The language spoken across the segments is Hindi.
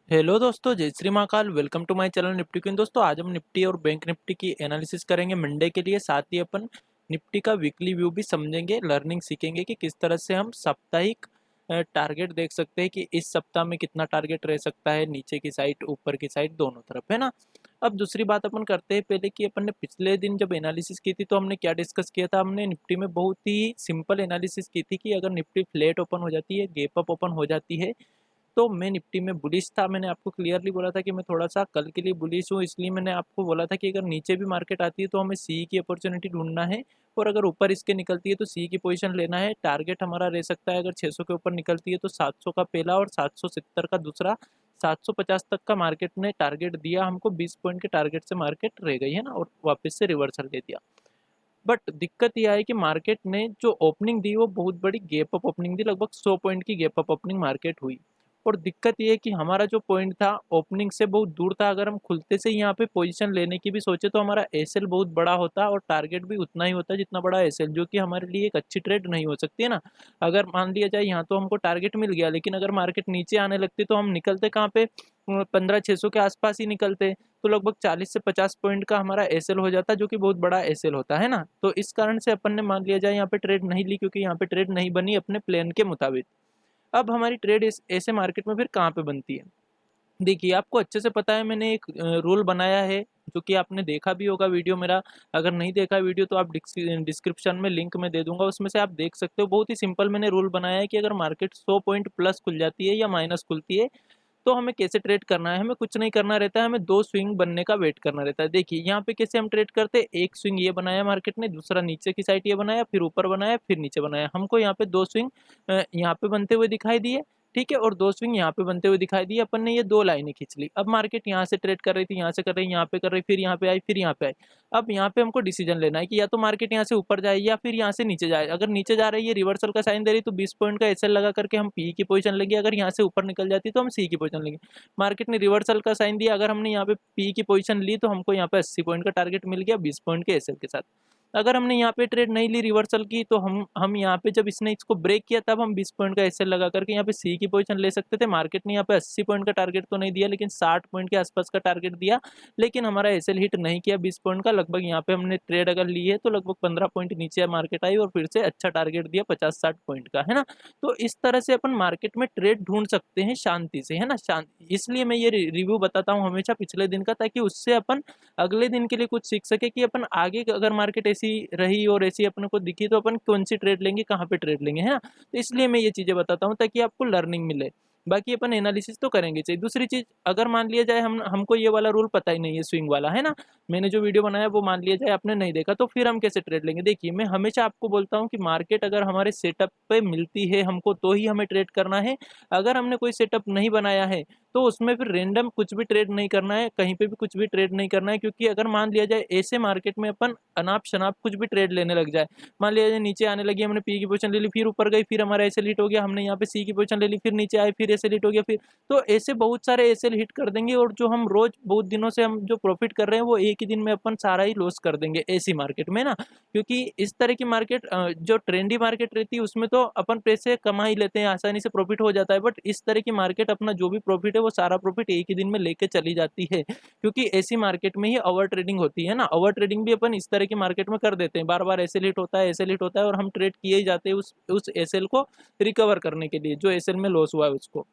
हेलो दोस्तों, जय Shri Mahakal. Welcome to my channel Nifty Queen. दोस्तों आज हम निफ्टी और बैंक निफ्टी की एनालिसिस करेंगे मंडे के लिए। साथ ही अपन निफ्टी का वीकली व्यू भी समझेंगे, लर्निंग सीखेंगे कि किस तरह से हम साप्ताहिक टारगेट देख सकते हैं कि इस सप्ताह में कितना टारगेट रह सकता है, नीचे की साइड ऊपर की साइड दोनों तरफ, है ना। अब दूसरी बात अपन करते हैं पहले कि अपन ने पिछले दिन जब एनालिसिस की थी तो हमने क्या डिस्कस किया था। हमने निफ्टी में बहुत ही सिंपल एनालिसिस की थी कि अगर निफ्टी फ्लैट ओपन हो जाती है, गैप अप ओपन हो जाती है, तो मैं निफ्टी में बुलिश था। मैंने आपको क्लियरली बोला था कि मैं थोड़ा-सा कल के लिए बुलिश हूँ, इसलिए मैंने आपको बोला था कि अगर नीचे भी मार्केट आती है तो हमें सी की अपॉर्च्युनिटी ढूँढना है, और अगर ऊपर इसके निकलती है तो सी की पोजीशन लेना है। टारगेट हमारा रह सकता है, अगर 600 के ऊपर निकलती है तो 700 का पहला और 770 का दूसरा। 750 तक का मार्केट ने टारगेट दिया हमको, 20 पॉइंट के टारगेट से मार्केट रह गई है ना, और वापस से रिवर्सल ले दिया। बट दिक्कत ये आई कि मार्केट ने जो ओपनिंग दी वो बहुत बड़ी गैप अप ओपनिंग दी, लगभग 100 पॉइंट की गैप अप ओपनिंग मार्केट हुई। और दिक्कत ये है कि हमारा जो पॉइंट था ओपनिंग से बहुत दूर था। अगर हम खुलते से यहाँ पे पोजीशन लेने की भी सोचे तो हमारा एसएल बहुत बड़ा होता और टारगेट भी उतना ही होता जितना बड़ा एसएल, जो कि हमारे लिए एक अच्छी ट्रेड नहीं हो सकती है ना। अगर मान लिया जाए यहाँ तो हमको टारगेट मिल गया, लेकिन अगर मार्केट नीचे आने लगती तो हम निकलते कहाँ पे, 15-600 के आसपास ही निकलते। तो लगभग 40 से 50 पॉइंट का हमारा एसएल हो जाता, जो कि बहुत बड़ा एसएल होता है ना। तो इस कारण से अपन ने मान लिया जाए यहाँ पे ट्रेड नहीं ली, क्योंकि यहाँ पे ट्रेड नहीं बनी अपने प्लान के मुताबिक। अब हमारी ट्रेड इस ऐसे मार्केट में फिर कहाँ पे बनती है? देखिए, आपको अच्छे से पता है, मैंने एक रूल बनाया है, जो कि आपने देखा भी होगा वीडियो मेरा। अगर नहीं देखा वीडियो तो आप डिस्क्रिप्शन में लिंक मैं दे दूँगा, उसमें से आप देख सकते हो। बहुत ही सिंपल मैंने रूल बनाया है कि अगर मार्केट 100 पॉइंट प्लस खुल जाती है या माइनस खुलती है, तो हमें कैसे ट्रेड करना है। हमें कुछ नहीं करना रहता है, हमें 2 स्विंग बनने का वेट करना रहता है। देखिए, यहाँ पे कैसे हम ट्रेड करते हैं, एक स्विंग ये बनाया मार्केट ने, दूसरा नीचे की साइड ये बनाया, फिर ऊपर बनाया, फिर नीचे बनाया। हमको यहाँ पे 2 स्विंग यहाँ पे बनते हुए दिखाई दिए, ठीक है, और 2 स्विंग यहाँ पे बनते हुए दिखाई दिए। अपन ने ये 2 लाइनें खींच ली। अब मार्केट यहाँ से ट्रेड कर रही थी, यहाँ से कर रही, यहाँ पे कर रही, फिर यहाँ पे आई, फिर यहाँ पे आई। अब यहाँ पे हमको डिसीजन लेना है कि या तो मार्केट यहाँ से ऊपर जाए या फिर यहाँ से नीचे जाए। अगर नीचे जा रही है, रिवर्सल का साइन दे रही, तो 20 पॉइंट का एसएल लगा करके हम पी की पोजीशन लेंगे। अगर यहाँ से ऊपर निकल जाती है तो हम सी की पोजीशन लेंगे। मार्केट ने रिवर्सल का साइन दिया, अगर हमने यहाँ पे पी की पोजीशन ली तो हमको यहाँ पे 80 पॉइंट का टारगेट मिल गया 20 पॉइंट के एसएल के साथ। अगर हमने यहाँ पे ट्रेड नहीं ली रिवर्सल की, तो हम यहाँ पे जब इसने इसको ब्रेक किया तब हम 20 पॉइंट का एसएल लगा करके यहाँ पे सी की पोजीशन ले सकते थे। मार्केट ने यहाँ पे 80 पॉइंट का टारगेट तो नहीं दिया, लेकिन 60 पॉइंट के आसपास का टारगेट दिया, लेकिन हमारा एसएल हिट नहीं किया 20 पॉइंट का। लगभग यहाँ पे हमने ट्रेड अगर ली है तो लगभग 15 पॉइंट नीचे मार्केट आई और फिर से अच्छा टारगेट दिया 50-60 पॉइंट का, है ना। तो इस तरह से अपन मार्केट में ट्रेड ढूंढ सकते हैं शांति से, है ना। इसलिए मैं ये रिव्यू बताता हूँ हमेशा पिछले दिन का, ताकि उससे अपन अगले दिन के लिए कुछ सीख सके कि अपन आगे अगर मार्केट ऐसी रही और ऐसी अपन को दिखी तो अपन कौन सी ट्रेड लेंगे, कहाँ पे ट्रेड लेंगे, है ना। तो इसलिए मैं ये चीज़ें बताता हूँ ताकि आपको लर्निंग मिले। बाकी अपन एनालिसिस तो करेंगे चाहिए। दूसरी चीज़, अगर मान लिया जाए हमको ये वाला रूल पता ही नहीं है स्विंग वाला, है ना। मैंने जो वीडियो बनाया वो मान लिया जाए आपने नहीं देखा, तो फिर हम कैसे ट्रेड लेंगे? देखिए, मैं हमेशा आपको बोलता हूँ कि मार्केट अगर हमारे सेटअप पे मिलती है हमको तो ही हमें ट्रेड करना है। अगर हमने कोई सेटअप नहीं बनाया है तो उसमें फिर रैंडम कुछ भी ट्रेड नहीं करना है, कहीं पे भी कुछ भी ट्रेड नहीं करना है। क्योंकि अगर मान लिया जाए ऐसे मार्केट में अपन अनाप-शनाप कुछ भी ट्रेड लेने लग जाए, मान लिया जाए नीचे आने लगी, हमने पी की पोजीशन ले ली, फिर ऊपर गई, फिर हमारा एसएल हिट हो गया, हमने यहाँ पे सी की पोजीशन ले ली, फिर नीचे आए, फिर एसएल हिट हो गया, फिर तो ऐसे बहुत सारे एसएल हिट कर देंगे, और जो हम रोज बहुत दिनों से हम जो प्रॉफिट कर रहे हैं वो एक ही दिन में अपन सारा ही लॉस कर देंगे ऐसी मार्केट में ना। क्योंकि इस तरह की मार्केट जो ट्रेंडी मार्केट रहती है उसमें तो अपन पैसे कमा ही लेते हैं, आसानी से प्रॉफिट हो जाता है। बट इस तरह की मार्केट अपना जो भी प्रॉफिट है वो सारा प्रॉफिट एक ही दिन में लेके चली जाती है, क्योंकि ऐसी मार्केट में ही ओवर ट्रेडिंग होती है ना। ओवर ट्रेडिंग भी अपन इस तरह की मार्केट में कर देते हैं, बार बार एसएल हिट होता है, एसएल हिट होता है, और हम ट्रेड किए ही जाते हैं उस एसएल को रिकवर करने के लिए, जो एसएल में लॉस हुआ है उसको।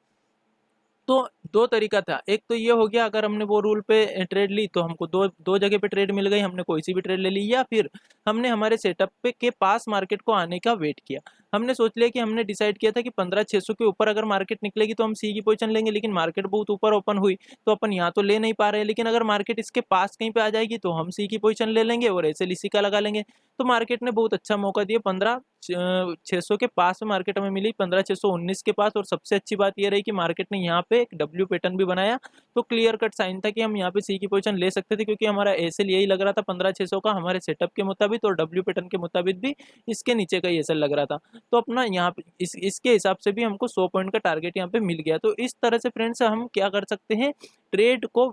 तो 2 तरीका था। एक तो ये हो गया, अगर हमने वो रूल पे ट्रेड ली तो हमको दो जगह पे ट्रेड मिल गई, हमने कोई सी भी ट्रेड ले ली, या फिर हमने हमारे सेटअप पे के पास मार्केट को आने का वेट किया। हमने सोच लिया कि हमने डिसाइड किया था कि 15,600 के ऊपर अगर मार्केट निकलेगी तो हम सी की पोजीशन लेंगे, लेकिन मार्केट बहुत ऊपर ओपन हुई तो अपन यहाँ तो ले नहीं पा रहे हैं। लेकिन अगर मार्केट इसके पास कहीं पे आ जाएगी तो हम सी की पोजीशन ले लेंगे और एसएल इसी का लगा लेंगे। तो मार्केट ने बहुत अच्छा मौका दिया, 15,600 के पास में मार्केट हमें मिली, 15,619 के पास। और सबसे अच्छी बात ये रही कि मार्केट ने यहाँ पे एक डब्ल्यू पैटर्न भी बनाया, तो क्लियर कट साइन था कि हम यहाँ पे सी की पोजीशन ले सकते थे, क्योंकि हमारा एसएल यही लग रहा था 15,600 का हमारे सेटअप के मुताबिक, और डब्ल्यू पैटर्न के मुताबिक भी इसके नीचे का ही एसएल लग रहा था। तो अपना यहाँ पे इसके हिसाब से भी हमको 100 पॉइंट का टारगेट यहाँ पे मिल गया। तो इस तरह से फ्रेंड्स हम क्या कर सकते हैं, ट्रेड को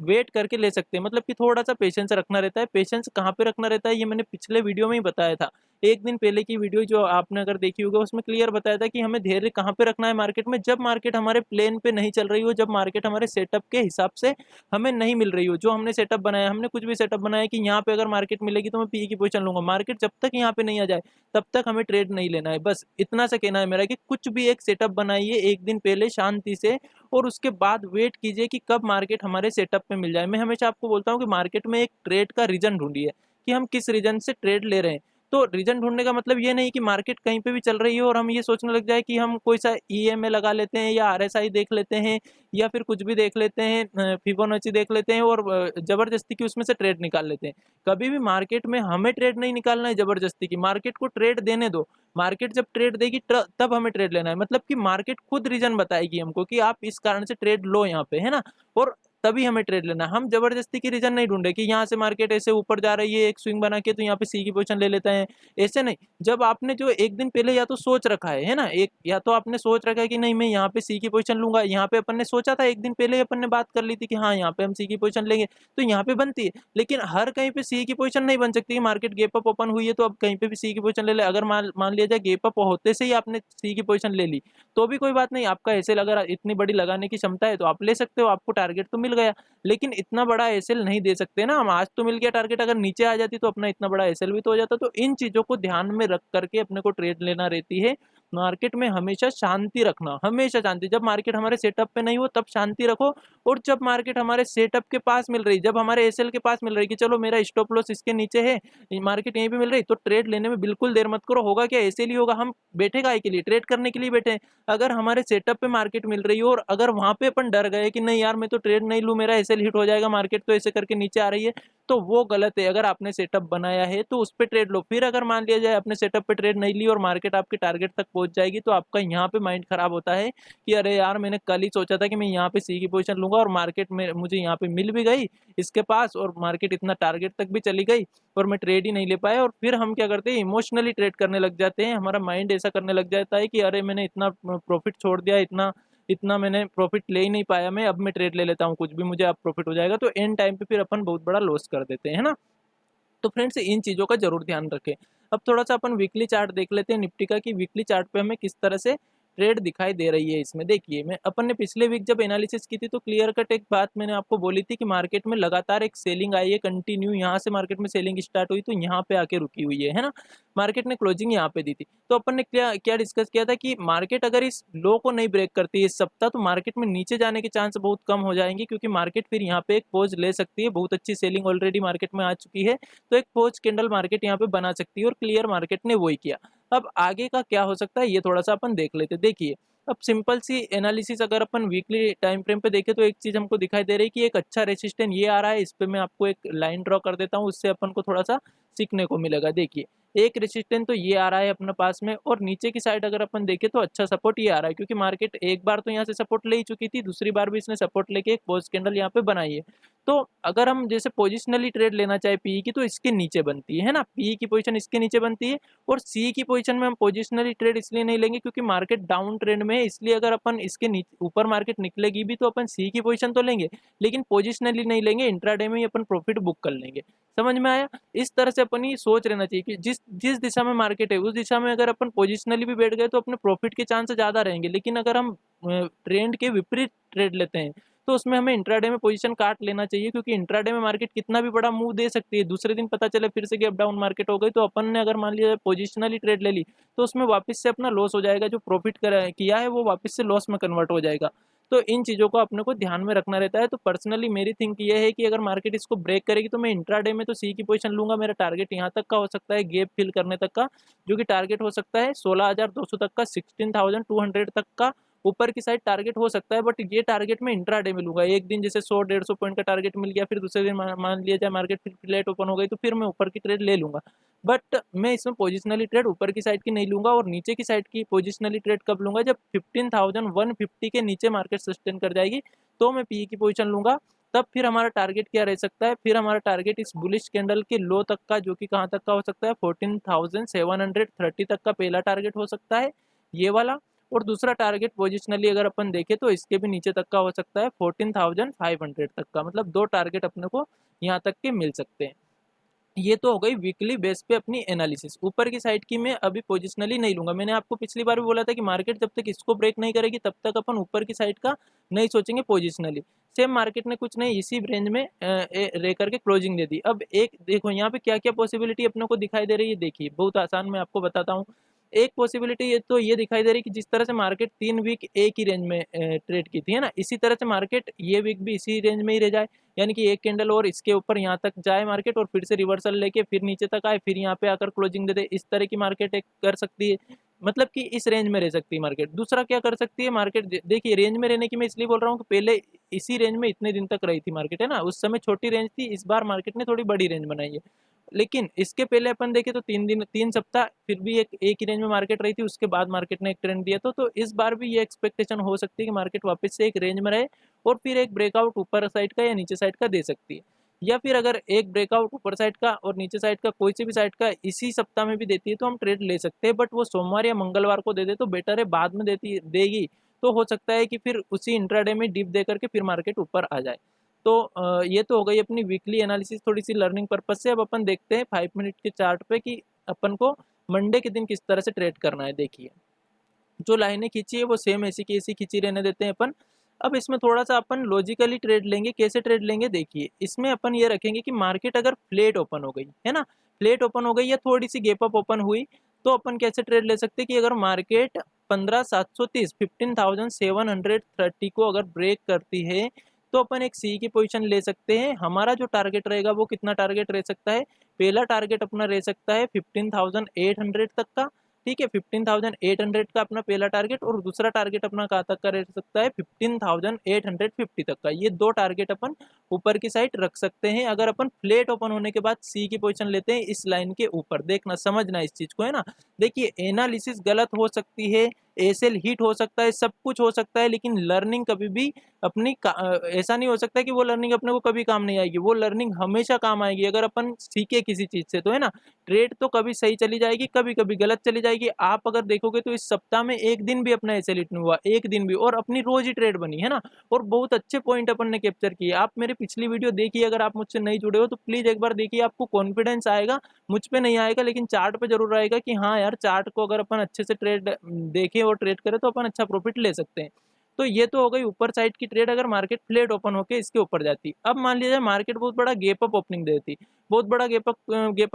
वेट करके ले सकते हैं, मतलब कि थोड़ा सा पेशेंस रखना रहता है। पेशेंस कहाँ पे रखना रहता है ये मैंने पिछले वीडियो में ही बताया था। एक दिन पहले की वीडियो जो आपने अगर देखी होगी उसमें क्लियर बताया था कि हमें धैर्य कहाँ पे रखना है मार्केट में, जब मार्केट हमारे प्लेन पे नहीं चल रही हो, जब मार्केट हमारे सेटअप के हिसाब से हमें नहीं मिल रही हो। जो हमने सेटअप बनाया, हमने कुछ भी सेटअप बनाया कि यहाँ पे अगर मार्केट मिलेगी तो मैं पी की पोजीशन लूंगा, मार्केट जब तक यहाँ पे नहीं आ जाए तब तक हमें ट्रेड नहीं लेना है। बस इतना सा कहना है मेरा कि कुछ भी एक सेटअप बनाइए एक दिन पहले शांति से, और उसके बाद वेट कीजिए कि कब मार्केट हमारे सेटअप पे मिल जाए। मैं हमेशा आपको बोलता हूँ कि मार्केट में एक ट्रेड का रीजन ढूंढिए कि हम किस रीजन से ट्रेड ले रहे हैं। तो रीजन ढूंढने का मतलब ये नहीं कि मार्केट कहीं पे भी चल रही है और हम ये सोचने लग जाए कि हम कोई सा ईएमए लगा लेते हैं या आरएसआई देख लेते हैं या फिर कुछ भी देख लेते हैं, फिबोनाची देख लेते हैं और जबरदस्ती की उसमें से ट्रेड निकाल लेते हैं। कभी भी मार्केट में हमें ट्रेड नहीं निकालना है जबरदस्ती की, मार्केट को ट्रेड देने दो। मार्केट जब ट्रेड देगी तब हमें ट्रेड लेना है, मतलब कि मार्केट खुद रीजन बताएगी हमको कि आप इस कारण से ट्रेड लो यहाँ पे, है ना, और तभी हमें ट्रेड लेना है। हम जबरदस्ती की रीजन नहीं ढूंढे कि यहाँ से मार्केट ऐसे ऊपर जा रही है एक स्विंग बना के तो यहाँ पे सी की पोजीशन ले लेते हैं, ऐसे नहीं। जब आपने जो एक दिन पहले या तो सोच रखा है ना, एक या तो आपने सोच रखा है कि नहीं मैं यहाँ पे सी की पोजीशन लूंगा, यहाँ पे अपन ने सोचा था एक दिन पहले अपन ने बात कर ली थी कि हाँ यहाँ पे हम सी की पोजीशन लेंगे, तो यहाँ पे बनती है। लेकिन हर कहीं पे सी की पोजीशन नहीं बन सकती। मार्केट गैप अप ओपन हुई है तो अब कहीं पे भी सी की पोजीशन ले ले, अगर मान लिया जाए गैप अप होते से ही आपने सी की पोजीशन ले ली तो भी कोई बात नहीं, आपका एसएल अगर इतनी बड़ी लगाने की क्षमता है तो आप ले सकते हो, आपको टारगेट तो मिल गया। लेकिन इतना बड़ा एसएल नहीं दे सकते ना हम, आज तो मिल गया टारगेट, अगर नीचे आ जाती तो अपना इतना बड़ा एसएल भी तो हो जाता। तो इन चीजों को ध्यान में रख करके अपने को ट्रेड लेना रहती है। मार्केट में हमेशा शांति रखना, हमेशा शांति। जब मार्केट हमारे सेटअप पे नहीं हो तब शांति रखो, और जब मार्केट हमारे सेटअप के पास मिल रही, जब हमारे एसएल के पास मिल रही कि चलो मेरा स्टॉप लॉस इसके नीचे है, मार्केट यहीं पे मिल रही, तो ट्रेड लेने में बिल्कुल देर मत करो। होगा क्या, एसएल ही होगा। हम बैठे काहे के लिए, ट्रेड करने के लिए बैठे हैं। अगर हमारे सेटअप पे मार्केट मिल रही हो और अगर वहां पे अपन डर गए कि नहीं यार मैं तो ट्रेड नहीं लूं, मेरा एसएल हिट हो जाएगा, मार्केट तो ऐसे करके नीचे आ रही है, तो वो गलत है। अगर आपने सेटअप बनाया है तो उस पर ट्रेड लो। फिर अगर मान लिया जाए अपने सेटअप पे ट्रेड नहीं ली और मार्केट आपके टारगेट तक पहुंच जाएगी तो आपका यहाँ पे माइंड खराब होता है कि अरे यार मैंने कल ही सोचा था कि मैं यहाँ पे सी की पोजीशन लूंगा और मार्केट में मुझे यहाँ पे मिल भी गई इसके पास, और मार्केट इतना टारगेट तक भी चली गई और मैं ट्रेड ही नहीं ले पाया। और फिर हम क्या करते हैं, इमोशनली ट्रेड करने लग जाते हैं। हमारा माइंड ऐसा करने लग जाता है कि अरे मैंने इतना प्रॉफिट छोड़ दिया, इतना इतना मैंने प्रॉफिट ले ही नहीं पाया, मैं अब मैं ट्रेड ले लेता हूँ, कुछ भी मुझे अब प्रॉफिट हो जाएगा, तो एंड टाइम पे फिर अपन बहुत बड़ा लॉस कर देते हैं, है ना। तो फ्रेंड्स इन चीज़ों का जरूर ध्यान रखें। अब थोड़ा सा अपन वीकली चार्ट देख लेते हैं निफ्टी का, कि वीकली चार्ट पे हमें किस तरह से ट्रेड दिखाई दे रही है। इसमें देखिए, मैं अपन ने पिछले वीक जब एनालिसिस की थी तो क्लियर कट एक बात मैंने आपको बोली थी कि मार्केट में लगातार एक सेलिंग आई है कंटिन्यू, यहाँ से मार्केट में सेलिंग स्टार्ट हुई तो यहाँ पे आके रुकी हुई है ना। मार्केट ने क्लोजिंग यहाँ पे दी थी, तो अपन ने क्या क्या डिस्कस किया था कि मार्केट अगर इस लो को नहीं ब्रेक करती है इस सप्ताह तो मार्केट में नीचे जाने के चांस बहुत कम हो जाएंगे, क्योंकि मार्केट फिर यहाँ पे एक पोज ले सकती है। बहुत अच्छी सेलिंग ऑलरेडी मार्केट में आ चुकी है, तो एक पोज कैंडल मार्केट यहाँ पे बना सकती है, और क्लियर मार्केट ने वही किया। अब आगे का क्या हो सकता है ये थोड़ा सा अपन देख लेते। देखिए, अब सिंपल सी एनालिसिस अगर अपन वीकली टाइम फ्रेम पे देखें तो एक चीज हमको दिखाई दे रही है कि एक अच्छा रेसिस्टेंट ये आ रहा है। इस पे मैं आपको एक लाइन ड्रॉ कर देता हूँ, उससे अपन को थोड़ा सा सीखने को मिलेगा। देखिए, एक रेसिस्टेंट तो ये आ रहा है अपने पास में, और नीचे की साइड अगर अपन देखें तो अच्छा सपोर्ट ये आ रहा है, क्योंकि मार्केट एक बार तो यहाँ से सपोर्ट ले ही चुकी थी, दूसरी बार भी इसने सपोर्ट लेके एक पोज कैंडल यहाँ पे बनाई है। तो अगर हम जैसे पोजिशनली ट्रेड लेना चाहे पीई की तो इसके नीचे बनती है ना, पीई की पोजीशन इसके नीचे बनती है। और सी की पोजीशन में हम पोजिशनली ट्रेड इसलिए नहीं लेंगे क्योंकि मार्केट डाउन ट्रेंड में है, इसलिए अगर अपन इसके नीचे ऊपर मार्केट निकलेगी भी तो अपन सी की पोजीशन तो लेंगे, लेकिन पोजिशनली नहीं लेंगे, इंट्राडे में ही अपन प्रॉफिट बुक कर लेंगे। समझ में आया। इस तरह से अपन ही सोच रहना चाहिए कि जिस जिस दिशा में मार्केट है उस दिशा में अगर अपन पोजिशनली भी बैठ गए तो अपने प्रॉफिट के चांस ज्यादा रहेंगे। लेकिन अगर हम ट्रेंड के विपरीत ट्रेड लेते हैं तो उसमें हमें इंट्राडे में पोजीशन काट लेना चाहिए, क्योंकि इंट्राडे में मार्केट कितना भी बड़ा मूव दे सकती है, दूसरे दिन पता चले फिर से कि अप डाउन मार्केट हो गई, तो अपन ने अगर मान लिया पोजिशनली ट्रेड ले ली तो उसमें वापस से अपना लॉस हो जाएगा, जो प्रॉफिट किया है वो वापस से लॉस में कन्वर्ट हो जाएगा। तो इन चीज़ों को अपने को ध्यान में रखना रहता है। तो पर्सनली मेरी थिंक ये है कि अगर मार्केट इसको ब्रेक करेगी तो मैं इंट्राडे में तो सी की पोजीशन लूंगा। मेरा टारगेट यहाँ तक का हो सकता है, गैप फिल करने तक का, जो कि टारगेट हो सकता है 16,200 तक का, 16,200 तक का ऊपर की साइड टारगेट हो सकता है। बट ये टारगेट मैं इंट्राडे में लूंगा। एक दिन जैसे 100-150 पॉइंट का टारगेट मिल गया, फिर दूसरे दिन मान लिया जाए मार्केट फिर फ्लैट ओपन हो गई तो फिर मैं ऊपर की ट्रेड ले लूंगा। बट मैं इसमें पोजिशनली ट्रेड ऊपर की साइड की नहीं लूंगा। और नीचे की साइड की पोजिशनली ट्रेड कब लूंगा, जब 15,150 के नीचे मार्केट सस्टेन कर जाएगी तो मैं पी की पोजिशन लूंगा। तब फिर हमारा टारगेट क्या रह सकता है, फिर हमारा टारगेट इस बुलिश कैंडल के लो तक का, जो कि कहाँ तक का हो सकता है 14,730 तक का पहला टारगेट हो सकता है, ये वाला। और दूसरा टारगेट पोजिशनली अगर अपन देखें तो इसके भी नीचे तक का हो सकता है 14,500 तक का, मतलब 2 टारगेट अपने को यहाँ तक के मिल सकते हैं। ये तो हो गई वीकली बेस पे अपनी एनालिसिस। ऊपर की साइड की मैं अभी पोजिशनली नहीं लूंगा। मैंने आपको पिछली बार भी बोला था कि मार्केट जब तक इसको ब्रेक नहीं करेगी तब तक अपन ऊपर की साइड का नहीं सोचेंगे पोजिशनली। सेम मार्केट ने कुछ नहीं इसी रेंज में रह करके क्लोजिंग दे दी। अब एक देखो यहाँ पे क्या क्या पॉसिबिलिटी अपने को दिखाई दे रही है। देखिए बहुत आसान मैं आपको बताता हूँ। एक पॉसिबिलिटी ये तो ये दिखाई दे रही है कि जिस तरह से मार्केट 3 वीक एक ही रेंज में ट्रेड की थी, है ना, इसी तरह से मार्केट ये वीक भी इसी रेंज में ही रह जाए। यानी कि एक कैंडल और इसके ऊपर यहाँ तक जाए मार्केट और फिर से रिवर्सल लेके फिर नीचे तक आए, फिर यहाँ पे आकर क्लोजिंग दे दे। इस तरह की मार्केट एक कर सकती है, मतलब कि इस रेंज में रह सकती है मार्केट। दूसरा क्या कर सकती है मार्केट, देखिए रेंज में रहने की मैं इसलिए बोल रहा हूँ कि पहले इसी रेंज में इतने दिन तक रही थी मार्केट, है ना, उस समय छोटी रेंज थी। इस बार मार्केट ने थोड़ी बड़ी रेंज बनाई है। लेकिन इसके पहले अपन देखें तो 3 सप्ताह फिर भी एक ही रेंज में मार्केट रही थी, उसके बाद मार्केट ने एक ट्रेंड दिया तो इस बार भी ये एक्सपेक्टेशन हो सकती है कि मार्केट वापस से एक रेंज में रहे और फिर एक ब्रेकआउट ऊपर साइड का या नीचे साइड का दे सकती है। या फिर अगर एक ब्रेकआउट ऊपर साइड का और नीचे साइड का कोई सी भी साइड का इसी सप्ताह में भी देती है तो हम ट्रेड ले सकते हैं। बट वो सोमवार या मंगलवार को दे दे तो बेटर है, बाद में देगी तो हो सकता है कि फिर उसी इंट्राडे में डिप दे करके फिर मार्केट ऊपर आ जाए। तो ये तो हो गई अपनी वीकली एनालिसिस थोड़ी सी लर्निंग पर्पज से। अब अपन देखते हैं 5 मिनट के चार्ट पे कि अपन को मंडे के दिन किस तरह से ट्रेड करना है। देखिए जो लाइनें खींची है वो सेम ऐसी की ऐसी खींची रहने देते हैं अपन। अब इसमें थोड़ा सा अपन लॉजिकली ट्रेड लेंगे। कैसे ट्रेड लेंगे, देखिए इसमें अपन ये रखेंगे कि मार्केट अगर फ्लैट ओपन हो गई है ना, फ्लैट ओपन हो गई या थोड़ी सी गैप अप ओपन हुई तो अपन कैसे ट्रेड ले सकते हैं कि अगर मार्केट 15,730 15,730 को अगर ब्रेक करती है तो अपन एक सी की पोजीशन ले सकते हैं। हमारा जो टारगेट रहेगा वो कितना टारगेट रह सकता है, पहला टारगेट अपना रह सकता है 15,800 तक का। ठीक है, 15,800 का अपना पहला टारगेट और दूसरा टारगेट अपना कहाँ तक का रह सकता है 15,850 तक का। ये 2 टारगेट अपन ऊपर की साइड रख सकते हैं अगर अपन फ्लैट ओपन होने के बाद सी की पोजीशन लेते हैं इस लाइन के ऊपर। देखना समझना इस चीज को, है ना। देखिए एनालिसिस गलत हो सकती है, एसएल हिट हो सकता है, सब कुछ हो सकता है, लेकिन लर्निंग कभी भी अपनी ऐसा नहीं हो सकता कि वो लर्निंग अपने को कभी काम नहीं आएगी। वो लर्निंग हमेशा काम आएगी अगर अपन सीखे किसी चीज से, तो है ना। ट्रेड तो कभी सही चली जाएगी, कभी कभी गलत चली जाएगी। आप अगर देखोगे तो इस सप्ताह में एक दिन भी अपना एसएल हिट नहीं हुआ, एक दिन भी, और अपनी रोज ही ट्रेड बनी, है ना। और बहुत अच्छे पॉइंट अपन ने कैप्चर किए। आप मेरी पिछली वीडियो देखिए, अगर आप मुझसे नहीं जुड़े हो तो प्लीज एक बार देखिए, आपको कॉन्फिडेंस आएगा। मुझ पे नहीं आएगा लेकिन चार्ट पे जरूर आएगा कि हाँ यार, चार्ट को अगर अपन अच्छे से ट्रेड देखें और ट्रेड करें तो अपन अच्छा प्रॉफिट ले सकते हैं। तो ये तो हो गई ऊपर साइड की ट्रेड अगर मार्केट फ्लैट ओपन होके इसके ऊपर जाती। अब मान लीजिए मार्केट बहुत बड़ा गैप अप ओपनिंग देती, बहुत बड़ा गैप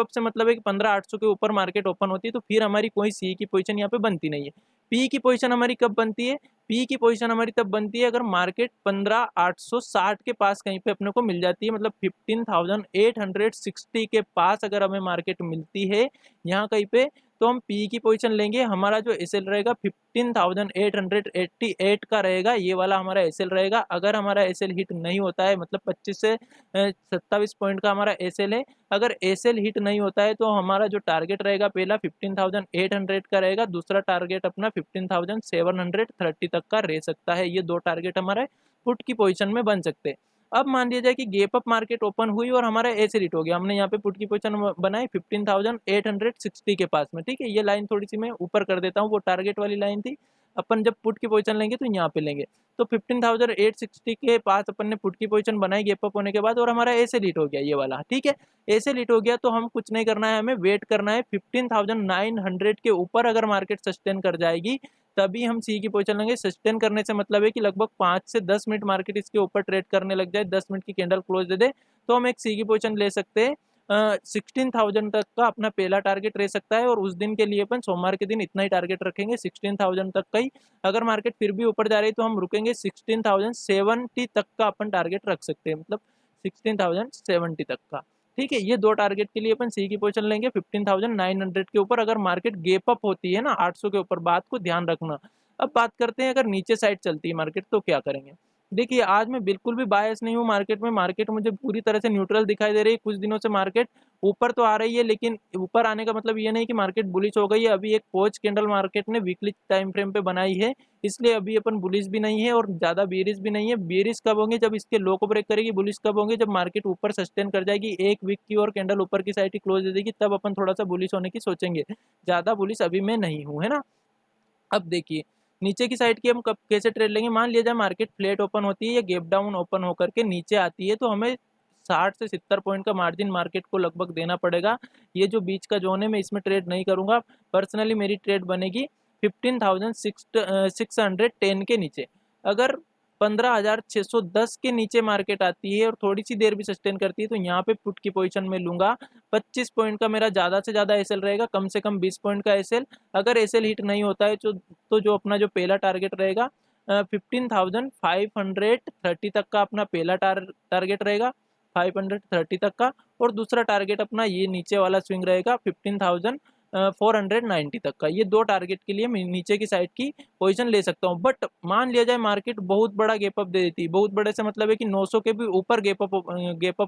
अप से मतलब है कि 15,800 के ऊपर मार्केट ओपन होती है तो फिर हमारी कोई सी की पोजीशन यहाँ पे बनती नहीं है। पी की पोजीशन हमारी कब बनती है, पी की पोजीशन हमारी तब बनती है अगर मार्केट 15,860 के पास कहीं पे अपने को मिल जाती है, मतलब 15,860 के पास अगर हमें मार्केट मिलती है यहाँ कहीं पे तो हम पी की पोजीशन लेंगे। हमारा जो एसएल रहेगा 15,888 का रहेगा, ये वाला हमारा एसएल रहेगा। अगर हमारा एसएल हिट नहीं होता है, मतलब 25 से 27 पॉइंट का हमारा एसएल है, अगर एसएल हिट नहीं होता है तो हमारा जो टारगेट रहेगा पहला 15,800 का रहेगा, दूसरा टारगेट अपना 15,730 तक का रह सकता है। ये 2 टारगेट हमारे पुट की पोजीशन में बन सकते हैं। अब मान लिया जाए कि गैप अप मार्केट ओपन हुई और हमारा एसएल हिट हो गया, हमने यहाँ पे पुट की पोजीशन बनाई 15,860 के पास में। ठीक है, ये लाइन थोड़ी सी मैं ऊपर कर देता हूँ, वो टारगेट वाली लाइन थी। अपन जब पुट की पोजीशन लेंगे तो यहाँ पे लेंगे। तो 15,860 के पास अपन ने पुट की पोजीशन बनाई गैप अप होने के बाद और हमारा एसएल हिट हो गया ये वाला। ठीक है, एसएल हिट हो गया तो हम कुछ नहीं करना है, हमें वेट करना है 15,900 के ऊपर अगर मार्केट सस्टेन कर जाएगी तभी हम सी की पोजीशन लेंगे। सस्टेन करने से मतलब है कि लगभग 5 से 10 मिनट मार्केट इसके ऊपर ट्रेड करने लग जाए, 10 मिनट की कैंडल क्लोज दे दे तो हम एक सी की पोजीशन ले सकते हैं। 16,000 तक का अपना पहला टारगेट रह सकता है और उस दिन के लिए अपन सोमवार के दिन इतना ही टारगेट रखेंगे 16,000 तक का ही। अगर मार्केट फिर भी ऊपर जा रही है तो हम रुकेंगे 16,070 तक का अपन टारगेट रख सकते हैं, मतलब 16,070 तक का। ठीक है, ये 2 टारगेट के लिए अपन सी की पोजीशन लेंगे 15,900 के ऊपर अगर मार्केट गैप अप होती है ना 800 के ऊपर, बात को ध्यान रखना। अब बात करते हैं अगर नीचे साइड चलती है मार्केट तो क्या करेंगे। देखिए आज मैं बिल्कुल भी बायस नहीं हूँ मार्केट में, मार्केट मुझे पूरी तरह से न्यूट्रल दिखाई दे रही है। कुछ दिनों से मार्केट ऊपर तो आ रही है लेकिन ऊपर आने का मतलब ये नहीं कि मार्केट बुलिश हो गई है। अभी एक पॉज कैंडल मार्केट ने वीकली टाइम फ्रेम पे बनाई है, इसलिए अभी अपन बुलिश भी नहीं है और ज्यादा बेरिश भी नहीं है। बेरिश कब होंगे, जब इसके लो को ब्रेक करेगी। बुलिश कब होंगे, जब मार्केट ऊपर सस्टेन कर जाएगी, एक वीक की और कैंडल ऊपर की साइड की क्लोज दे देगी, तब अपन थोड़ा सा बुलिश होने की सोचेंगे। ज्यादा बुलिश अभी मैं नहीं हूँ, है ना। अब देखिए नीचे की साइड की हम कब कैसे ट्रेड लेंगे, मान लिया जाए मार्केट फ्लैट ओपन होती है या गैप डाउन ओपन होकर के नीचे आती है, तो हमें 60 से 70 पॉइंट का मार्जिन मार्केट को लगभग देना पड़ेगा। ये जो बीच का जोन है मैं इसमें ट्रेड नहीं करूंगा। पर्सनली मेरी ट्रेड बनेगी 15,610 के नीचे। अगर 15,610 के नीचे मार्केट आती है और थोड़ी सी देर भी सस्टेन करती है तो यहाँ पे पुट की पोजीशन में लूंगा। 25 पॉइंट का मेरा ज़्यादा से ज़्यादा एसएल रहेगा, कम से कम 20 पॉइंट का एसएल। अगर एसएल हिट नहीं होता है तो जो अपना जो पहला टारगेट रहेगा 15,530 तक का अपना पहला टारगेट रहेगा, 530 तक का। और दूसरा टारगेट अपना ये नीचे वाला स्विंग रहेगा 15,490 तक का। ये दो टारगेट के लिए मैं नीचे की साइड की पोजीशन ले सकता हूँ। बट मान लिया जाए मार्केट बहुत बड़ा गैप अप दे देती है, बहुत बड़े से मतलब है कि 900 के भी ऊपर गैप अप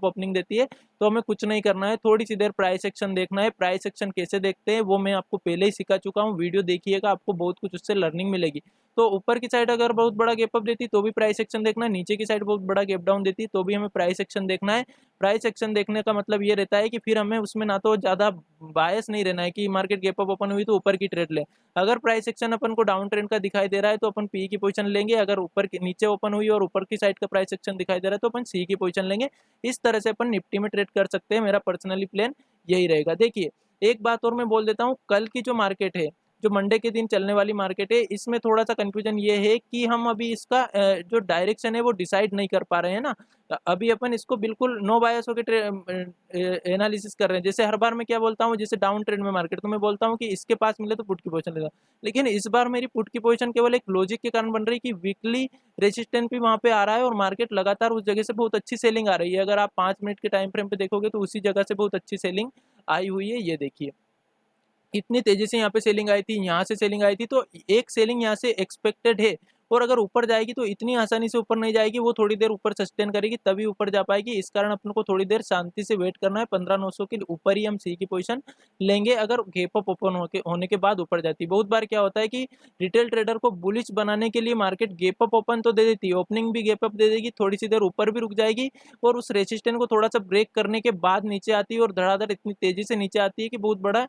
ओपनिंग देती है, तो हमें कुछ नहीं करना है, थोड़ी सी देर प्राइस एक्शन देखना है। प्राइस एक्शन कैसे देखते हैं वो मैं आपको पहले ही सिखा चुका हूँ, वीडियो देखिएगा, आपको बहुत कुछ उससे लर्निंग मिलेगी। तो ऊपर की साइड अगर बहुत बड़ा गैप अप देती तो भी प्राइस एक्शन देखना है, नीचे की साइड बहुत बड़ा गैप डाउन देती तो भी हमें प्राइस एक्शन देखना है। प्राइस एक्शन देखने का मतलब ये रहता है कि फिर हमें उसमें ना तो ज़्यादा बायस नहीं रहना है कि मार्केट गैप अप ओपन हुई तो ऊपर की ट्रेड ले। अगर प्राइस एक्शन अपन को डाउन ट्रेंड का दिखाई दे रहा है तो अपन पी की पोजीशन लेंगे, अगर ऊपर की नीचे ओपन हुई और ऊपर की साइड का प्राइस एक्शन दिखाई दे रहा है तो अपन सी की पोजीशन लेंगे। इस तरह से अपन निफ्टी में ट्रेड कर सकते हैं। मेरा पर्सनली प्लान यही रहेगा। देखिए एक बात और मैं बोल देता हूँ, कल की जो मार्केट है, जो मंडे के दिन चलने वाली मार्केट है, इसमें थोड़ा सा कंफ्यूजन ये है कि हम अभी इसका जो डायरेक्शन है वो डिसाइड नहीं कर पा रहे हैं ना। अभी अपन इसको बिल्कुल नो बायस होकर एनालिसिस कर रहे हैं। जैसे हर बार मैं क्या बोलता हूँ, जैसे डाउन ट्रेंड में मार्केट तो मैं बोलता हूँ कि इसके पास मिले तो पुट की पोजीशन लेगा, लेकिन इस बार मेरी पुट की पोजीशन केवल एक लॉजिक के कारण बन रही है कि वीकली रेजिस्टेंस भी वहां पे आ रहा है और मार्केट लगातार उस जगह से बहुत अच्छी सेलिंग आ रही है। अगर आप 5 मिनट के टाइम फ्रेम पे देखोगे तो उसी जगह से बहुत अच्छी सेलिंग आई हुई है। ये देखिए इतनी तेजी से यहाँ पे सेलिंग आई थी, यहाँ से सेलिंग आई थी, तो एक सेलिंग यहाँ से एक्सपेक्टेड है। और अगर ऊपर जाएगी तो इतनी आसानी से ऊपर नहीं जाएगी, वो थोड़ी देर ऊपर सस्टेन करेगी तभी ऊपर जा पाएगी। इस कारण अपन को थोड़ी देर शांति से वेट करना है। 15,900 के ऊपर ही हम सी की पोजीशन लेंगे अगर गैप अप ओपन होने के बाद ऊपर जाती है। बहुत बार क्या होता है कि रिटेल ट्रेडर को बुलिश बनाने के लिए मार्केट गैप अप ओपन तो दे देती है, ओपनिंग भी गैप अप दे देगी, थोड़ी सी देर ऊपर भी रुक जाएगी और उस रेसिस्टेंस को थोड़ा सा ब्रेक करने के बाद नीचे आती है और धड़ाधड़ इतनी तेजी से नीचे आती है कि बहुत बड़ा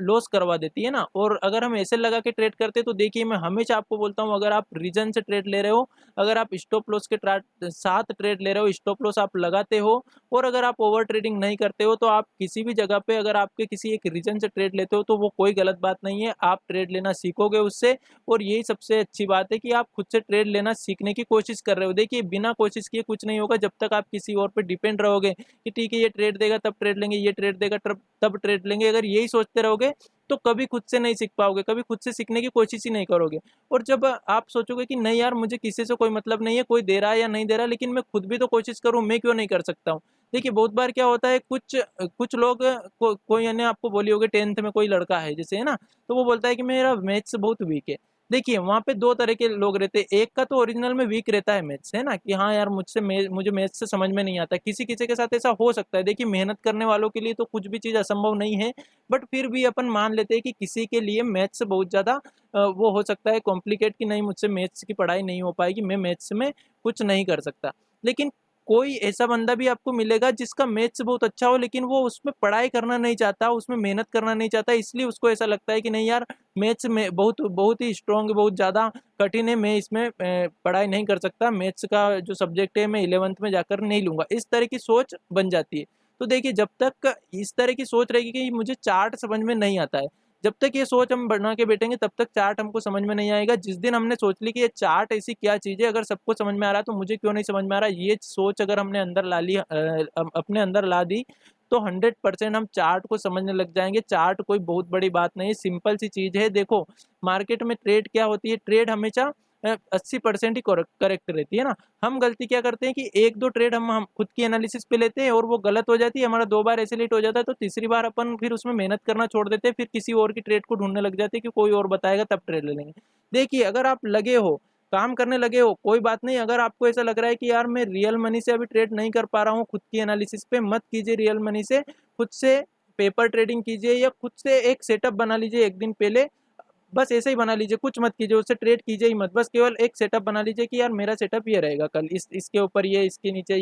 लॉस करवा देती है ना। और अगर हम ऐसे लगा के ट्रेड करते तो देखिए मैं हमेशा आपको बोलता हूँ, अगर आप रीजन से ट्रेड ले रहे हो, अगर आप स्टॉप लॉस के साथ ट्रेड ले रहे हो, स्टॉप लॉस आप लगाते हो और अगर आप ओवर ट्रेडिंग नहीं करते हो, तो आप किसी भी जगह पे अगर आपके किसी एक रीजन से ट्रेड लेते हो तो वो कोई गलत बात नहीं है, आप ट्रेड लेना सीखोगे उससे। और यही सबसे अच्छी बात है कि आप खुद से ट्रेड लेना सीखने की कोशिश कर रहे हो। देखिए बिना कोशिश किए कुछ नहीं होगा, जब तक आप किसी और पे डिपेंड रहोगे कि ठीक है ये ट्रेड देगा तब ट्रेड लेंगे, ये ट्रेड देगा तब ट्रेड लेंगे, अगर यही सोचते रहोगे तो कभी खुद से नहीं सीख पाओगे, कभी खुद से सीखने की कोशिश ही नहीं करोगे। और जब आप सोचोगे कि नहीं यार मुझे किसी से कोई मतलब नहीं है, कोई दे रहा है या नहीं दे रहा, लेकिन मैं खुद भी तो कोशिश करूं, मैं क्यों नहीं कर सकता हूँ। देखिए बहुत बार क्या होता है, कुछ कुछ लोग कोई ने आपको बोली होगी 10th में कोई लड़का है जैसे है ना, तो वो बोलता है कि मेरा मैथ्स बहुत वीक है। देखिए वहां पे दो तरह के लोग रहते हैं, एक का तो ओरिजिनल में वीक रहता है मैथ्स, है ना, कि हाँ यार मुझे मैथ्स से समझ में नहीं आता। किसी किसी के साथ ऐसा हो सकता है, देखिए मेहनत करने वालों के लिए तो कुछ भी चीज असंभव नहीं है। बट फिर भी अपन मान लेते हैं कि किसी के लिए मैथ्स बहुत ज़्यादा वो हो सकता है कॉम्प्लिकेट, कि नहीं मुझसे मैथ्स की पढ़ाई नहीं हो पाएगी, मैं मैथ्स में कुछ नहीं कर सकता। लेकिन कोई ऐसा बंदा भी आपको मिलेगा जिसका मैथ्स बहुत अच्छा हो, लेकिन वो उसमें पढ़ाई करना नहीं चाहता, उसमें मेहनत करना नहीं चाहता, इसलिए उसको ऐसा लगता है कि नहीं यार मैथ्स में बहुत बहुत ही स्ट्रॉन्ग, बहुत ज़्यादा कठिन है, मैं इसमें पढ़ाई नहीं कर सकता, मैथ्स का जो सब्जेक्ट है मैं 11th में जाकर नहीं लूंगा। इस तरह की सोच बन जाती है। तो देखिए जब तक इस तरह की सोच रहेगी कि मुझे चार्ट समझ में नहीं आता है, जब तक ये सोच हम बना के बैठेंगे तब तक चार्ट हमको समझ में नहीं आएगा। जिस दिन हमने सोच ली कि ये चार्ट ऐसी क्या चीज़ है, अगर सबको समझ में आ रहा है तो मुझे क्यों नहीं समझ में आ रहा, ये सोच अगर हमने अंदर ला ली, अपने अंदर ला दी, तो 100% हम चार्ट को समझने लग जाएंगे। चार्ट कोई बहुत बड़ी बात नहीं, सिंपल सी चीज़ है। देखो मार्केट में ट्रेड क्या होती है, ट्रेड हमेशा 80% ही करेक्ट रहती है ना। हम गलती क्या करते हैं कि एक दो ट्रेड हम खुद की एनालिसिस पे लेते हैं और वो गलत हो जाती है, हमारा 2 बार ऐसे लेट हो जाता है, तो तीसरी बार अपन फिर उसमें मेहनत करना छोड़ देते हैं, फिर किसी और की ट्रेड को ढूंढने लग जाते हैं कि कोई और बताएगा तब ट्रेड ले लेंगे। देखिए अगर आप लगे हो, काम करने लगे हो, कोई बात नहीं। अगर आपको ऐसा लग रहा है कि यार मैं रियल मनी से अभी ट्रेड नहीं कर पा रहा हूँ, खुद की एनालिसिस पे मत कीजिए रियल मनी से, खुद से पेपर ट्रेडिंग कीजिए या खुद से एक सेटअप बना लीजिए एक दिन पहले। बस ऐसे ही बना लीजिए, कुछ मत कीजिए, उससे ट्रेड कीजिए ही मत, बस केवल एक सेटअप बना लीजिए कि यार मेरा सेटअप ये रहेगा कल, इसके ऊपर ये, इसके नीचे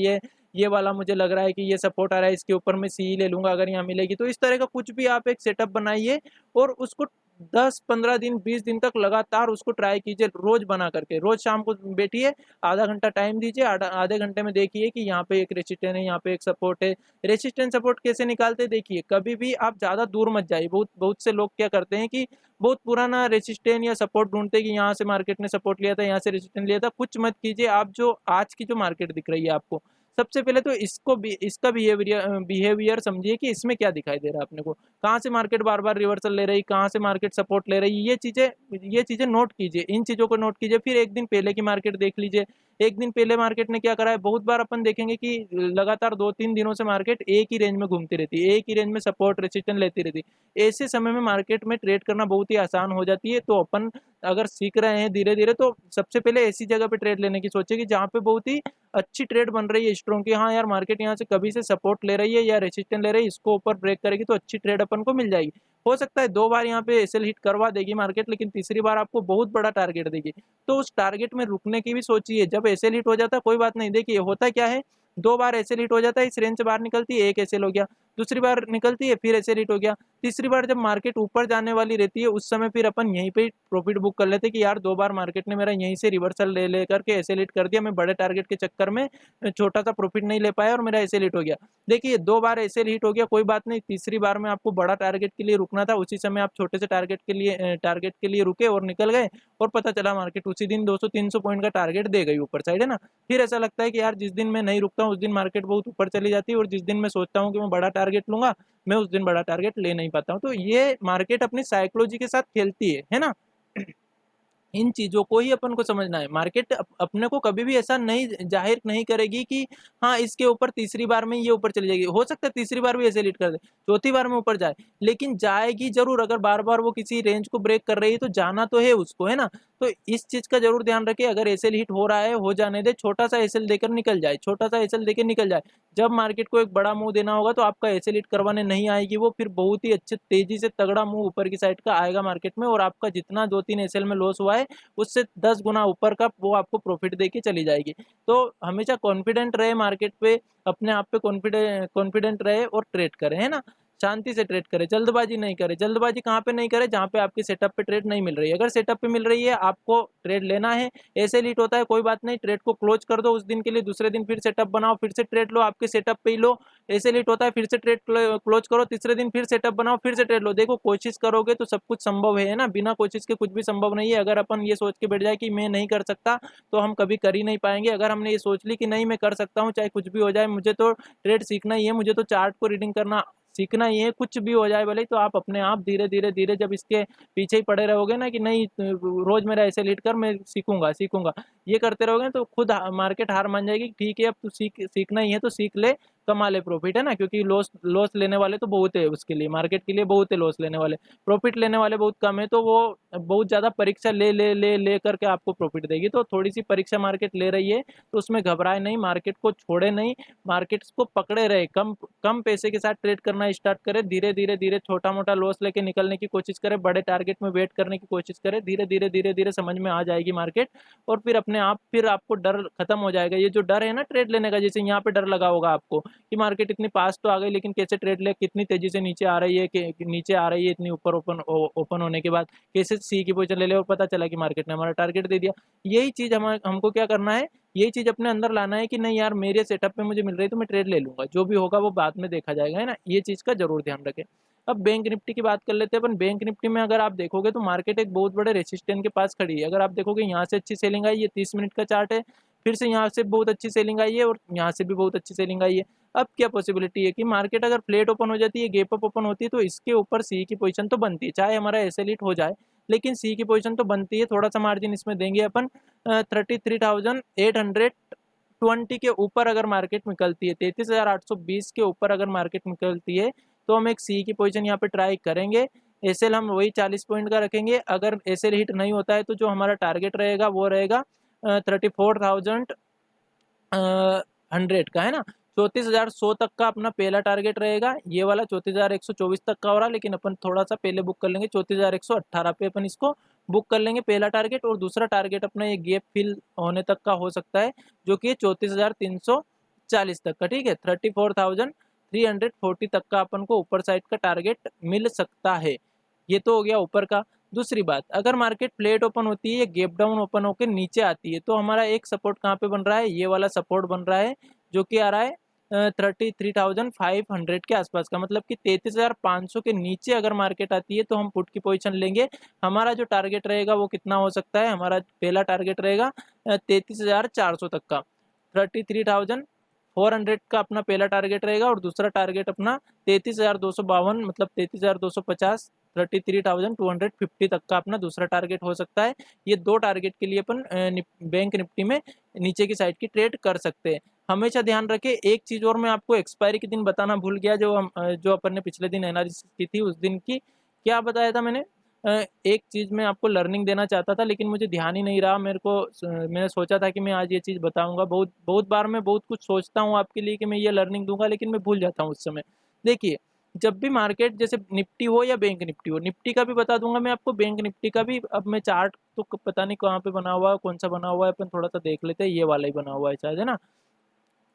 ये वाला मुझे लग रहा है कि ये सपोर्ट आ रहा है, इसके ऊपर मैं सी ले लूंगा अगर यहाँ मिलेगी। तो इस तरह का कुछ भी आप एक सेटअप बनाइए और उसको 10-15 दिन 20 दिन तक लगातार उसको ट्राई कीजिए, रोज बना करके। रोज शाम को बैठिए, आधा घंटा टाइम दीजिए, आधे घंटे में देखिए कि यहाँ पे एक रेजिस्टेंस है, यहाँ पे एक सपोर्ट है। रेजिस्टेंस सपोर्ट कैसे निकालते हैं देखिए, कभी भी आप ज़्यादा दूर मत जाइए। बहुत बहुत से लोग क्या करते हैं कि बहुत पुराना रेजिस्टेंस या सपोर्ट ढूंढते हैं कि यहाँ से मार्केट ने सपोर्ट लिया था, यहाँ से रेजिस्टेंस लिया था। कुछ मत कीजिए, आप जो आज की जो मार्केट दिख रही है आपको, सबसे पहले तो इसका बिहेवियर समझिए कि इसमें क्या दिखाई दे रहा है अपने को, कहाँ से मार्केट बार बार रिवर्सल ले रही, कहाँ से मार्केट सपोर्ट ले रही, ये चीजें नोट कीजिए, इन चीजों को नोट कीजिए। फिर एक दिन पहले की मार्केट देख लीजिए, एक दिन पहले मार्केट ने क्या करा है। बहुत बार अपन देखेंगे कि लगातार 2-3 दिनों से मार्केट एक ही रेंज में घूमती रहती है, एक ही रेंज में सपोर्ट रेसिस्टेंस लेती रहती है। ऐसे समय में मार्केट में ट्रेड करना बहुत ही आसान हो जाती है। तो अपन अगर सीख रहे हैं धीरे धीरे, तो सबसे पहले ऐसी जगह पे ट्रेड लेने की सोचिए कि जहाँ पे बहुत ही अच्छी ट्रेड बन रही है, स्ट्रॉन्ग की। हाँ यार, मार्केट यहाँ से कभी से सपोर्ट ले रही है या रेसिस्टेंस ले रही है, इसको ऊपर ब्रेक करेगी तो अच्छी ट्रेड अपन को मिल जाएगी। हो सकता है 2 बार यहाँ पे एसएल हिट करवा देगी मार्केट, लेकिन तीसरी बार आपको बहुत बड़ा टारगेट देगी। तो उस टारगेट में रुकने की भी सोचिए। जब एसएल हिट हो जाता है कोई बात नहीं, देखिए होता क्या है, 2 बार एसएल हिट हो जाता है, इस रेंज से बाहर निकलती है, एक एसएल हो गया, दूसरी बार निकलती है फिर एसएल हिट हो गया, तीसरी बार जब मार्केट ऊपर जाने वाली रहती है उस समय फिर अपन यहीं पे प्रॉफिट बुक कर लेते हैं कि यार 2 बार मार्केट ने मेरा यहीं से रिवर्सल ले लेकर के एसएल हिट कर दिया, मैं बड़े टारगेट के चक्कर में छोटा सा प्रॉफिट नहीं ले पाया और मेरा एसएल हिट हो गया। देखिए 2 बार एसएल हिट हो गया कोई बात नहीं, तीसरी बार में आपको बड़ा टारगेट के लिए रुकना था, उसी समय आप छोटे से टारगेट के लिए रुके और निकल गए, और पता चला मार्केट उसी दिन 200-300 पॉइंट का टारगेट दे गई ऊपर साइड, है ना। फिर ऐसा लगता है कि यार जिस दिन मैं नहीं रुकता हूँ उस दिन मार्केट बहुत ऊपर चली जाती है, और जिस दिन मैं सोचता हूँ कि मैं बड़ा टारगेट लूंगा, मैं उस दिन बड़ा टारगेट ले नहीं पाता हूँ। तो ये मार्केट अपनी साइकोलॉजी के साथ खेलती है ना। इन चीज़ों को ही अपन को समझना है। मार्केट अपने को कभी भी ऐसा नहीं ज़ाहिर नहीं करेगी कि हाँ, इसके ऊपर तीसरी बार में ये ऊपर चली जाएगी। हो सकता है तीसरी बार भी ऐसे लीड कर दे, चौथी बार में ऊपर जाए, लेकिन जाएगी ज़रूर। अगर बार-बार वो किसी रेंज को ब्रेक कर रही है तो जाना तो है उसको, है ना? तो इस चीज़ का ज़रूर ध्यान रखिए, अगर एसएल हिट हो रहा है, हो जाने दे, छोटा-सा एसएल देकर निकल जाए, छोटा-सा एसएल देके निकल जाए। जब मार्केट को एक बड़ा मूव देना होगा तो आपका एसएल हिट करवाने नहीं आएगी वो, फिर बहुत ही अच्छे तेज़ी से तगड़ा मूव ऊपर की साइड का आएगा मार्केट में, और आपका जितना 2-3 एसएल में लॉस हुआ है उससे 10 गुना ऊपर का वो आपको प्रॉफिट देके चली जाएगी। तो हमेशा कॉन्फिडेंट रहे मार्केट पे, अपने आप पे कॉन्फिडेंट रहे और ट्रेड करें, है ना? शांति से ट्रेड करें, जल्दबाजी नहीं करें। जल्दबाजी कहाँ पे नहीं करें? जहाँ पे आपकी सेटअप पे ट्रेड नहीं मिल रही है। अगर सेटअप पे मिल रही है, आपको ट्रेड लेना है, ऐसे लीट होता है कोई बात नहीं, ट्रेड को क्लोज कर दो उस दिन के लिए, दूसरे दिन फिर सेटअप बनाओ, फिर से ट्रेड लो, आपके सेटअप पे ही लो। ऐसे लेट होता है फिर से ट्रेड क्लोज करो, तीसरे दिन फिर सेटअप बनाओ, फिर से ट्रेड लो। देखो कोशिश करोगे तो सब कुछ संभव है ना, बिना कोशिश के कुछ भी संभव नहीं है। अगर अपन ये सोच के बैठ जाए कि मैं नहीं कर सकता, तो हम कभी कर ही नहीं पाएंगे। अगर हमने ये सोच ली कि नहीं मैं कर सकता हूँ, चाहे कुछ भी हो जाए, मुझे तो ट्रेड सीखना ही है, मुझे तो चार्ट को रीडिंग करना सीखना ही है, कुछ भी हो जाए भले, तो आप अपने आप धीरे धीरे धीरे जब इसके पीछे ही पड़े रहोगे ना कि नहीं रोज मेरा ऐसे लीड कर, मैं सीखूंगा सीखूंगा, ये करते रहोगे तो खुद मार्केट हार मान जाएगी। ठीक है, अब तू सीखना ही है तो सीख ले, कमा ले प्रॉफिट, है ना। क्योंकि लॉस लॉस लेने वाले तो बहुत है, उसके लिए मार्केट के लिए बहुत है लॉस लेने वाले, प्रॉफिट लेने वाले बहुत कम है। तो वो बहुत ज़्यादा परीक्षा ले ले ले ले करके आपको प्रॉफिट देगी। तो थोड़ी सी परीक्षा मार्केट ले रही है तो उसमें घबराए नहीं, मार्केट को छोड़े नहीं, मार्केट को पकड़े रहे, कम कम पैसे के साथ ट्रेड करना स्टार्ट करे, धीरे धीरे धीरे छोटा मोटा लॉस लेके निकलने की कोशिश करे, बड़े टारगेट में वेट करने की कोशिश करे। धीरे धीरे धीरे धीरे समझ में आ जाएगी मार्केट, और फिर अपने आप फिर आपको डर खत्म हो जाएगा। ये जो डर है ना ट्रेड लेने का, जैसे यहाँ पे डर लगा होगा आपको कि मार्केट इतनी पास तो आ गई, लेकिन कैसे ट्रेड ले, कितनी तेजी से नीचे आ रही है, कि नीचे आ रही है इतनी ऊपर, ओपन होने के बाद कैसे सी की पोजीशन ले ले, और पता चला कि मार्केट ने हमारा टारगेट दे दिया। यही चीज हमको क्या करना है, यही चीज अपने अंदर लाना है कि नहीं यार, मेरे सेटअप पे मुझे मिल रही है तो मैं ट्रेड ले लूंगा, जो भी होगा वो बाद में देखा जाएगा, है ना। ये चीज का जरूर ध्यान रखें। अब बैंक निफ्टी की बात कर लेते हैं अपन। बैंक निफ्टी में अगर आप देखोगे तो मार्केट एक बहुत बड़े रेसिस्टेंट के पास खड़ी है। अगर आप देखोगे यहाँ से अच्छी सेलिंग आई है, 30 मिनट का चार्ट है, फिर से यहाँ से बहुत अच्छी सेलिंग आई है, और यहाँ से भी बहुत अच्छी सेलिंग आई है। अब क्या पॉसिबिलिटी है कि मार्केट अगर फ्लैट ओपन हो जाती है, गैप अप ओपन होती है, तो इसके ऊपर सी की पोजीशन तो बनती है, चाहे हमारा एसएल हो जाए, लेकिन सी की पोजीशन तो बनती है। थोड़ा सा मार्जिन इसमें देंगे अपन, 33,820 के ऊपर अगर मार्केट निकलती है, 33,820 के ऊपर अगर मार्केट निकलती है, तो हम एक सी की पोजीशन यहाँ पे ट्राई करेंगे। एसएल हम वही 40 पॉइंट का रखेंगे। अगर एसएल हिट नहीं होता है तो जो हमारा टारगेट रहेगा वो रहेगा 34,100 का, है ना। 34,100 तक का अपना पहला टारगेट रहेगा। ये वाला 34,124 तक का हो रहा है, लेकिन अपन थोड़ा सा पहले बुक कर लेंगे, 34,118 पे अपन इसको बुक कर लेंगे पहला टारगेट। और दूसरा टारगेट अपना ये गैप फिल होने तक का हो सकता है, जो कि 34,340 तक का, ठीक है। 34,340 तक का अपन को ऊपर साइड का टारगेट मिल सकता है। ये तो हो गया ऊपर का। दूसरी बात, अगर मार्केट फ्लैट ओपन होती है या गैप डाउन ओपन होकर नीचे आती है तो हमारा एक सपोर्ट कहाँ पे बन रहा है, ये वाला सपोर्ट बन रहा है जो कि आ रहा है 33,500 के आसपास का, मतलब कि 33,500 के नीचे अगर मार्केट आती है तो हम पुट की पोजीशन लेंगे। हमारा जो टारगेट रहेगा वो कितना हो सकता है, हमारा पहला टारगेट रहेगा 33,400 तक का, 33,400 का अपना पहला टारगेट रहेगा, और दूसरा टारगेट अपना 33,252 मतलब 33,250, 33,250 तक का अपना दूसरा टारगेट हो सकता है। ये दो टारगेट के लिए अपन बैंक निफ्टी में नीचे की साइड की ट्रेड कर सकते हैं। हमेशा ध्यान रखें। एक चीज और मैं आपको एक्सपायरी के दिन बताना भूल गया, जो अपन ने पिछले दिन एनालिसिस की थी उस दिन की क्या बताया था मैंने। एक चीज मैं आपको लर्निंग देना चाहता था लेकिन मुझे ध्यान ही नहीं रहा मेरे को। मैंने सोचा था कि मैं आज ये चीज बताऊंगा। बहुत बहुत बार मैं बहुत कुछ सोचता हूँ आपके लिए कि मैं ये लर्निंग दूंगा, लेकिन मैं भूल जाता हूँ उस समय। देखिए, जब भी मार्केट जैसे निफ्टी हो या बैंक निफ्टी हो, निफ्टी का भी बता दूंगा मैं आपको, बैंक निफ्टी का भी। अब मैं चार्ट तो पता नहीं कहाँ पे बना हुआ है, कौन सा बना हुआ है, अपन थोड़ा सा देख लेते हैं। ये वाला ही बना हुआ है शायद, है ना।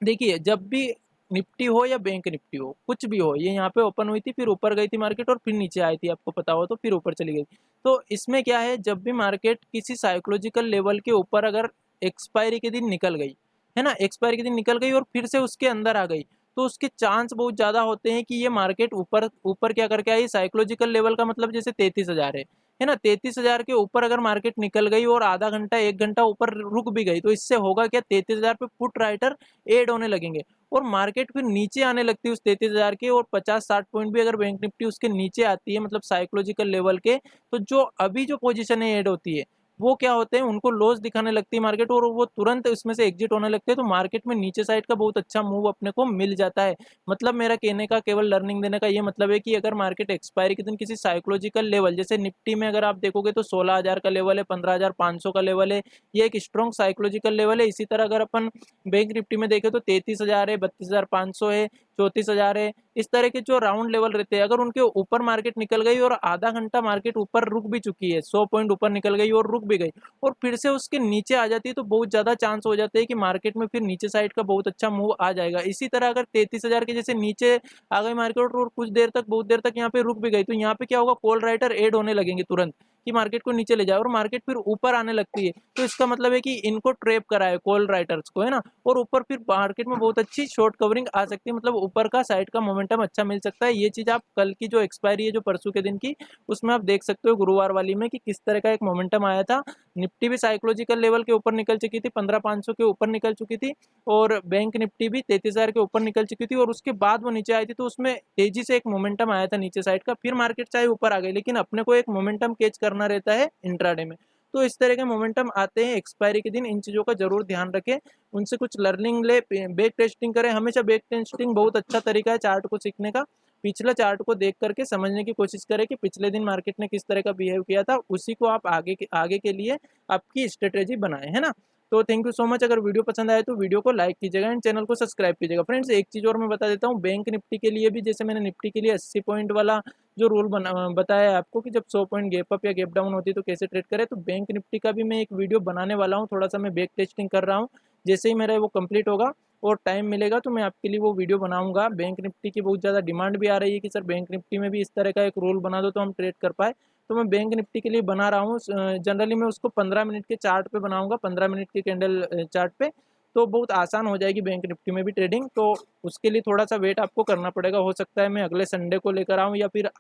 देखिए, जब भी निफ्टी हो या बैंक निफ्टी हो, कुछ भी हो, ये यहाँ पे ओपन हुई थी, फिर ऊपर गई थी मार्केट और फिर नीचे आई थी, आपको पता हो तो, फिर ऊपर चली गई। तो इसमें क्या है, जब भी मार्केट किसी साइकोलॉजिकल लेवल के ऊपर अगर एक्सपायरी के दिन निकल गई, है ना, एक्सपायरी के दिन निकल गई और फिर से उसके अंदर आ गई, तो उसके चांस बहुत ज्यादा होते हैं कि ये मार्केट ऊपर ऊपर क्या करके आई, साइकोलॉजिकल लेवल का मतलब जैसे 33,000 है ना, 33,000 के ऊपर अगर मार्केट निकल गई और आधा घंटा एक घंटा ऊपर रुक भी गई, तो इससे होगा क्या, 33,000 पे पुट राइटर एड होने लगेंगे और मार्केट फिर नीचे आने लगती है उस 33,000 के, और 50-60 पॉइंट भी अगर बैंक निफ्टी उसके नीचे आती है, मतलब साइकोलॉजिकल लेवल के, तो जो अभी जो पोजीशन है ऐड होती है, वो क्या होते हैं, उनको लॉस दिखाने लगती है मार्केट और वो तुरंत उसमें से एग्जिट होने लगते हैं। तो मार्केट में नीचे साइड का बहुत अच्छा मूव अपने को मिल जाता है। मतलब मेरा कहने का, केवल लर्निंग देने का ये मतलब है कि अगर मार्केट एक्सपायरी के दिन किसी साइकोलॉजिकल लेवल, जैसे निफ्टी में अगर आप देखोगे तो 16,000 का लेवल है, 15,500 का लेवल है, ये एक स्ट्रॉन्ग साइकोलॉजिकल लेवल है। इसी तरह अगर अपन बैंक निफ्टी में देखें तो 33,000 है, 32,500 है, 34,000 है। इस तरह के जो राउंड लेवल रहते हैं, अगर उनके ऊपर मार्केट निकल गई और आधा घंटा मार्केट ऊपर रुक भी चुकी है, 100 पॉइंट ऊपर निकल गई और रुक भी गई और फिर से उसके नीचे आ जाती है, तो बहुत ज्यादा चांस हो जाते हैं कि मार्केट में फिर नीचे साइड का बहुत अच्छा मूव आ जाएगा। इसी तरह अगर 33,000 के जैसे नीचे आ गई मार्केट और कुछ देर तक, बहुत देर तक यहाँ पे रुक भी गई, तो यहाँ पे क्या होगा, कॉल राइटर एड होने लगेंगे तुरंत कि मार्केट को नीचे ले जाए, और मार्केट फिर ऊपर आने लगती है। तो इसका मतलब है कि इनको ट्रैप करा है कॉल राइटर्स को, है ना, और ऊपर फिर मार्केट में बहुत अच्छी शॉर्ट कवरिंग आ सकती है, मतलब ऊपर का साइड का मोमेंटम अच्छा मिल सकता है। ये चीज आप कल की जो एक्सपायरी है जो परसों के दिन की, उसमें आप देख सकते हो गुरुवार वाली में, कि किस तरह का एक मोमेंटम आया था। निफ्टी भी साइकोलॉजिकल लेवल के ऊपर निकल चुकी थी, 15,500 के ऊपर निकल चुकी थी, और बैंक निफ्टी भी 33,000 के ऊपर निकल चुकी थी, और उसके बाद वो नीचे आई थी, तो उसमें तेजी से एक मोमेंटम आया था नीचे साइड का। फिर मार्केट चाहे ऊपर आ गई, लेकिन अपने को एक मोमेंटम कैच करना रहता है इंट्राडे में। तो इस तरह के मोमेंटम आते हैं एक्सपायरी के दिन, इन चीज़ों का जरूर ध्यान रखें, उनसे कुछ लर्निंग ले, बैक टेस्टिंग करें। हमेशा बैक टेस्टिंग बहुत अच्छा तरीका है चार्ट को सीखने का। पिछले चार्ट को देख करके समझने की कोशिश करें कि पिछले दिन मार्केट ने किस तरह का बिहेव किया था, उसी को आप आगे के लिए आपकी स्ट्रेटेजी बनाए, है ना। तो थैंक यू सो मच। अगर वीडियो पसंद आए तो वीडियो को लाइक कीजिएगा एंड चैनल को सब्सक्राइब कीजिएगा। फ्रेंड्स, एक चीज़ और मैं बता देता हूँ, बैंक निफ्टी के लिए भी, जैसे मैंने निफ्टी के लिए 80 पॉइंट वाला जो रूल बताया है आपको, कि जब 100 पॉइंट गैप अप या गैप डाउन होती है तो कैसे ट्रेड करें, तो बैंक निफ्टी का भी मैं एक वीडियो बनाने वाला हूँ। थोड़ा सा मैं बैक टेस्टिंग कर रहा हूँ, जैसे ही मेरा वो कंप्लीट होगा और टाइम मिलेगा तो मैं आपके लिए वो वीडियो बनाऊंगा। बैंक निफ्टी की बहुत ज़्यादा डिमांड भी आ रही है कि सर बैंक निफ्टी में भी इस तरह का एक रूल बना दो तो हम ट्रेड कर पाए, तो मैं बैंक निफ्टी के लिए बना रहा हूँ। जनरली मैं उसको 15 मिनट के चार्ट पे बनाऊंगा, 15 मिनट के कैंडल चार्ट पे, तो बहुत आसान हो जाएगी बैंक निफ्टी में भी ट्रेडिंग। तो उसके लिए थोड़ा सा वेट आपको करना पड़ेगा। हो सकता है मैं अगले संडे को लेकर आऊँ या फिर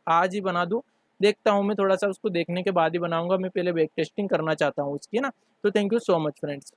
आज ही बना दूँ, देखता हूँ। मैं थोड़ा सा उसको देखने के बाद ही बनाऊंगा, मैं पहले बैक टेस्टिंग करना चाहता हूँ उसकी, है ना। तो thank you so much friends.